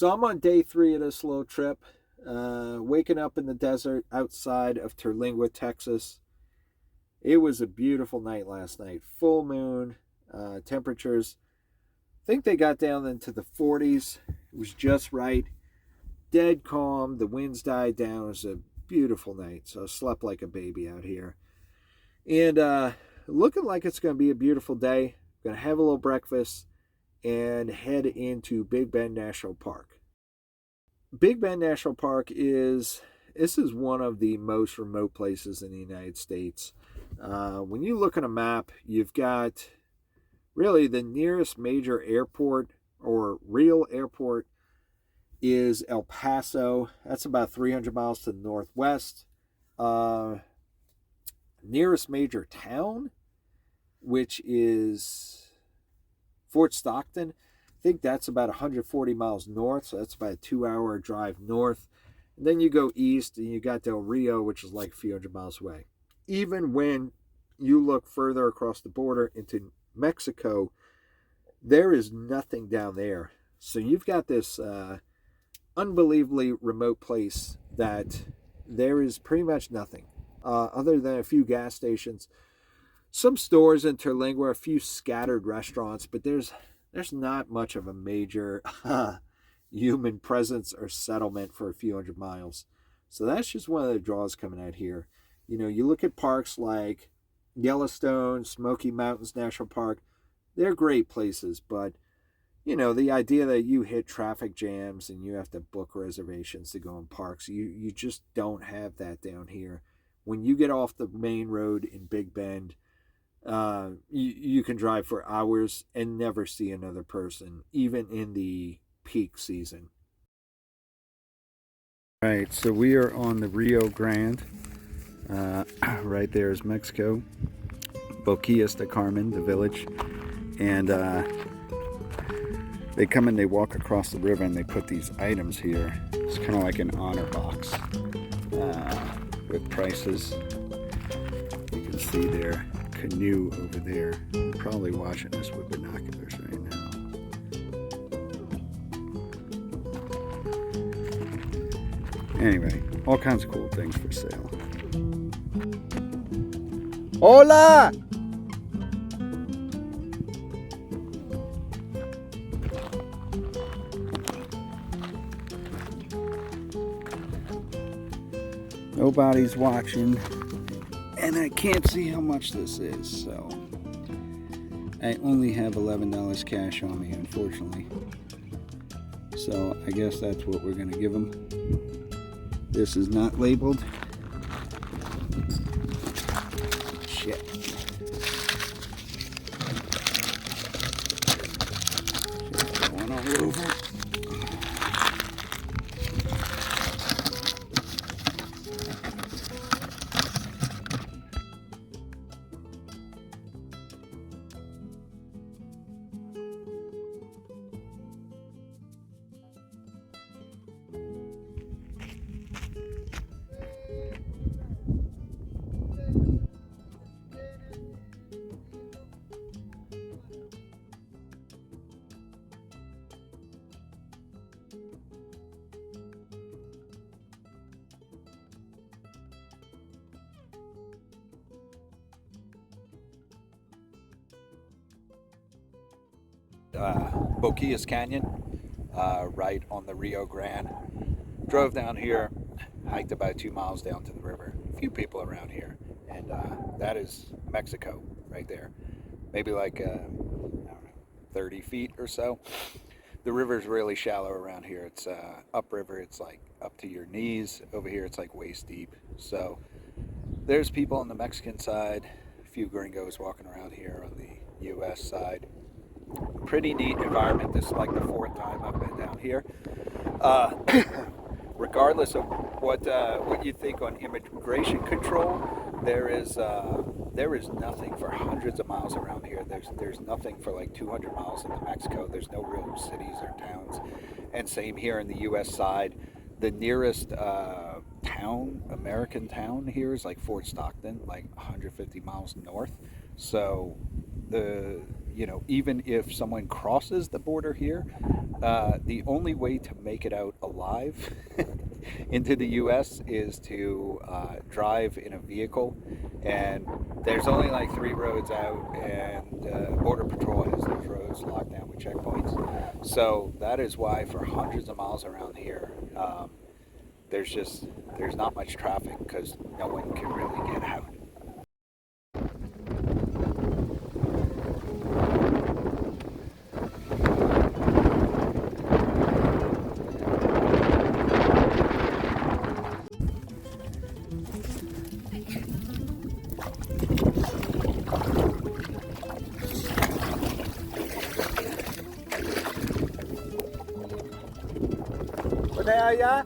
So I'm on day 3 of this little trip, waking up in the desert outside of Terlingua, Texas. It was a beautiful night last night. Full moon, temperatures. I think they got down into the 40s. It was just right. Dead calm. The winds died down. It was a beautiful night. So I slept like a baby out here. And looking like it's going to be a beautiful day. Going to have a little breakfast and head into Big Bend National Park. Big Bend National Park is one of the most remote places in the United States. When you look at a map, you've got really the nearest major airport or real airport is El Paso. That's about 300 miles to the northwest. Nearest major town, which is Fort Stockton. I think that's about 140 miles north, so that's about a 2-hour drive north. And then you go east and you got Del Rio, which is like a few hundred miles away. Even when you look further across the border into Mexico, there is nothing down there. So you've got this unbelievably remote place that there is pretty much nothing other than a few gas stations, some stores in Terlingua, a few scattered restaurants, but there's not much of a major human presence or settlement for a few hundred miles. So that's just one of the draws coming out here. You know, you look at parks like Yellowstone, Smoky Mountains National Park, they're great places, but you know, the idea that you hit traffic jams and you have to book reservations to go in parks, you just don't have that down here. When you get off the main road in Big Bend, you can drive for hours and never see another person, even in the peak season. All right, so we are on the Rio Grande. Right there is Mexico, Boquillas de Carmen, the village, and they come and they walk across the river and they put these items here. It's kind of like an honor box with prices. You can see their canoe over there. You're probably watching this with binoculars right now. Anyway, all kinds of cool things for sale. Hola! Nobody's watching, and I can't see how much this is, so I only have $11 cash on me, unfortunately. So I guess that's what we're gonna give them. This is not labeled. Shit. Shit's going all over. Boquillas Canyon, right on the Rio Grande. Drove down here, hiked about 2 miles down to the river. A few people around here, and that is Mexico right there. Maybe like I don't know, 30 feet or so. The river's really shallow around here. It's upriver. It's like up to your knees. Over here, it's like waist deep. So there's people on the Mexican side. A few gringos walking around here on the U.S. side. Pretty neat environment. This is like the 4th time I've been down here. Regardless of what you think on immigration control, there is nothing for hundreds of miles around here. There's nothing for like 200 miles into Mexico. There's no real cities or towns, and same here in the U.S. side. The nearest American town here is like Fort Stockton, like 150 miles north. So even if someone crosses the border here, The only way to make it out alive into the U.S. is to drive in a vehicle, and there's only like 3 roads out, and Border Patrol has those roads locked down with checkpoints. So that is why for hundreds of miles around here, there's not much traffic because no one can really get out. Ya.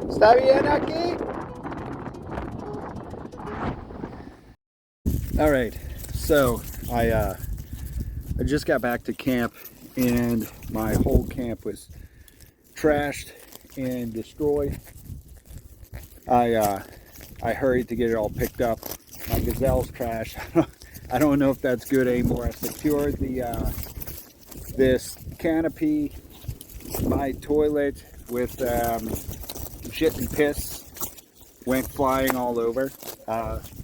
¿Está bien aquí? All right, so I just got back to camp, and my whole camp was trashed and destroyed. I hurried to get it all picked up. My gazelle's trashed. I don't know if that's good anymore. I secured the this canopy, my toilet with shit and piss went flying all over.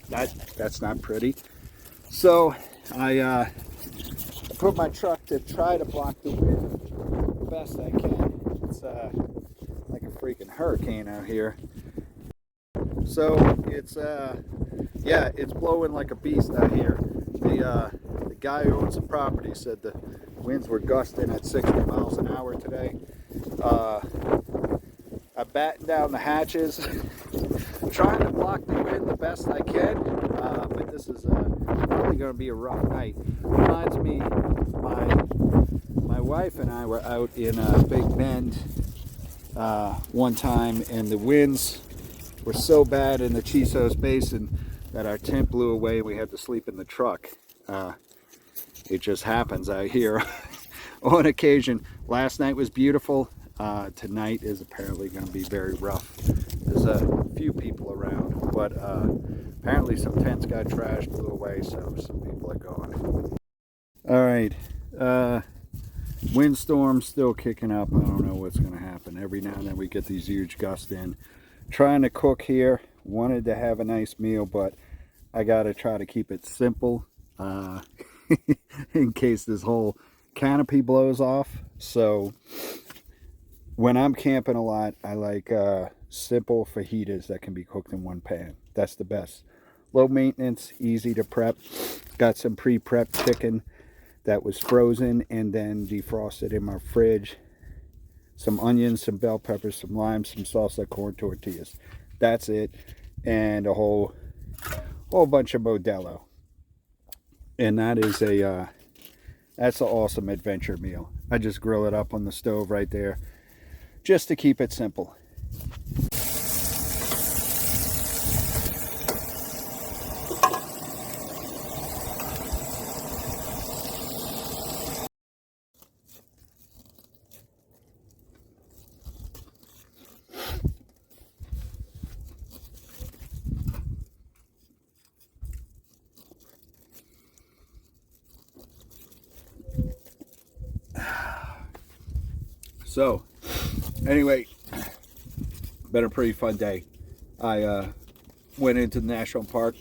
That's not pretty. So I put my truck to try to block the wind the best I can. It's like a freaking hurricane out here. So it's yeah, it's blowing like a beast out here. The guy who owns the property said the winds were gusting at 60 miles an hour today. I battened down the hatches, trying to block the wind the best I can, but this is probably going to be a rough night. Reminds me, my wife and I were out in Big Bend one time, and the winds were so bad in the Chisos Basin that our tent blew away. We had to sleep in the truck. It just happens out here on occasion. Last night was beautiful. Tonight is apparently going to be very rough. There's a few people around, but apparently some tents got trashed, blew away, so some people are gone. All right, windstorm still kicking up. I don't know what's going to happen. Every now and then we get these huge gusts in. Trying to cook here. Wanted to have a nice meal, but I got to try to keep it simple in case this whole canopy blows off. So when I'm camping a lot, I like simple fajitas that can be cooked in one pan. That's the best. Low maintenance, easy to prep. Got some pre-prepped chicken that was frozen and then defrosted in my fridge. Some onions, some bell peppers, some lime, some salsa, corn tortillas. That's it. And a whole bunch of Modelo. And that is that's an awesome adventure meal. I just grill it up on the stove right there, just to keep it simple. So, anyway, been a pretty fun day. I went into the national park,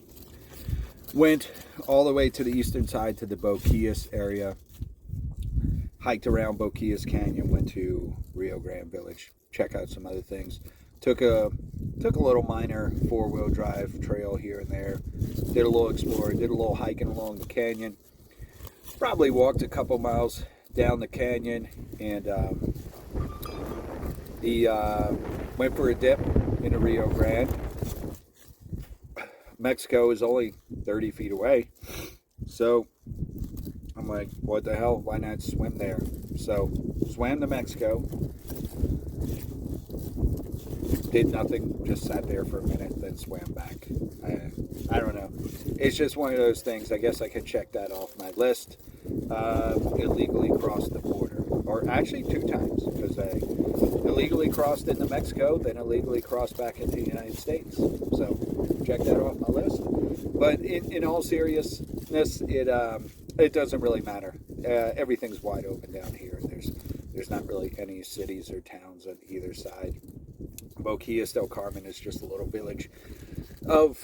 went all the way to the eastern side to the Boquillas area, hiked around Boquillas Canyon, went to Rio Grande village, check out some other things. Took a little minor 4-wheel drive trail here and there. Did a little exploring, did a little hiking along the canyon. Probably walked a couple miles down the canyon, and went for a dip in the Rio Grande. Mexico is only 30 feet away, so I'm like, what the hell, why not swim there? So swam to Mexico, did nothing, just sat there for a minute, then swam back. I don't know, it's just one of those things. I guess I could check that off my list. Illegally crossed the border, or actually 2 times, because I illegally crossed into Mexico, then illegally crossed back into the United States. So check that off my list. But in all seriousness, it doesn't really matter. Everything's wide open down here. There's not really any cities or towns on either side. Boquillas del Carmen is just a little village of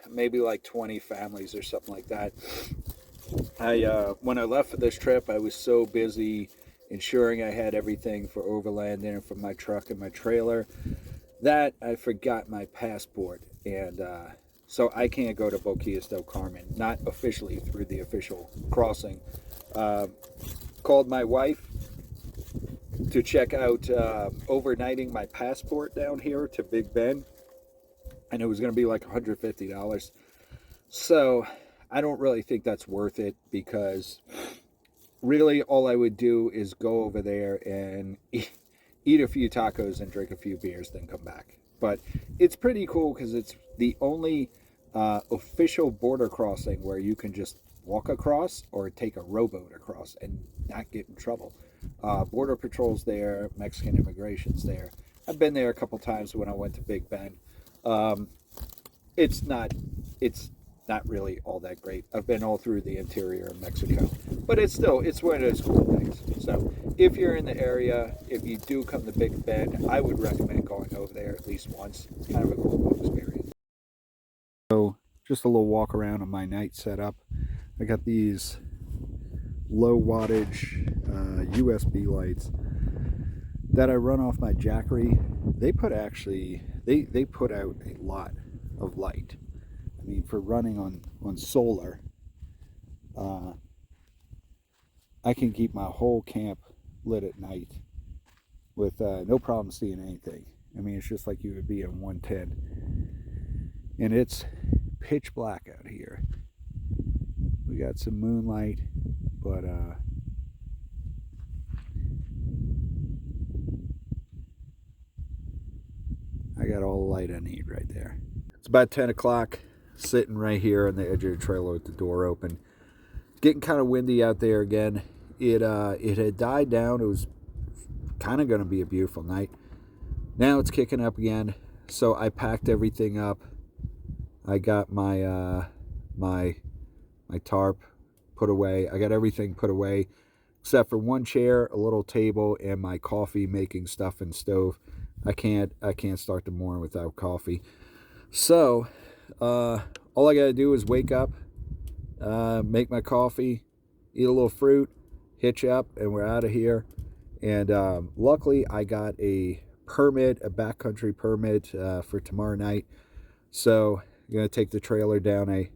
maybe like 20 families or something like that. When I left for this trip, I was so busy ensuring I had everything for overlanding and for my truck and my trailer that I forgot my passport, and so I can't go to Boquillas del Carmen, not officially through the official crossing. Called my wife to check out overnighting my passport down here to Big Bend, and it was going to be like $150. So I don't really think that's worth it, because really all I would do is go over there and eat a few tacos and drink a few beers, then come back. But it's pretty cool because it's the only official border crossing where you can just walk across or take a rowboat across and not get in trouble. Border patrol's there, Mexican immigration's there. I've been there a couple times when I went to Big Bend. It's not really all that great. I've been all through the interior of Mexico, but it's one of those cool things. So if you're in the area, if you do come to Big Bend, I would recommend going over there at least once. It's kind of a cool experience. So just a little walk around on my night setup. I got these low wattage USB lights that I run off my Jackery. They put out a lot of light. I mean, for running on solar, I can keep my whole camp lit at night with no problem seeing anything. I mean, it's just like you would be in 110. And it's pitch black out here. We got some moonlight, but I got all the light I need right there. It's about 10 o'clock, sitting right here on the edge of the trailer with the door open. It's getting kind of windy out there again. It had died down. It was kind of going to be a beautiful night. Now it's kicking up again. So I packed everything up. I got my my tarp put away. I got everything put away except for one chair, a little table, and my coffee making stuff and stove. I can't start the morning without coffee. So all I gotta do is wake up, make my coffee, eat a little fruit, hitch up, and we're out of here. And luckily I got a backcountry permit for tomorrow night. So I'm gonna take the trailer down a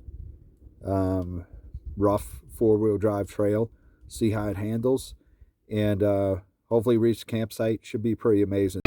rough 4-wheel drive trail, see how it handles, and hopefully reach the campsite. Should be pretty amazing.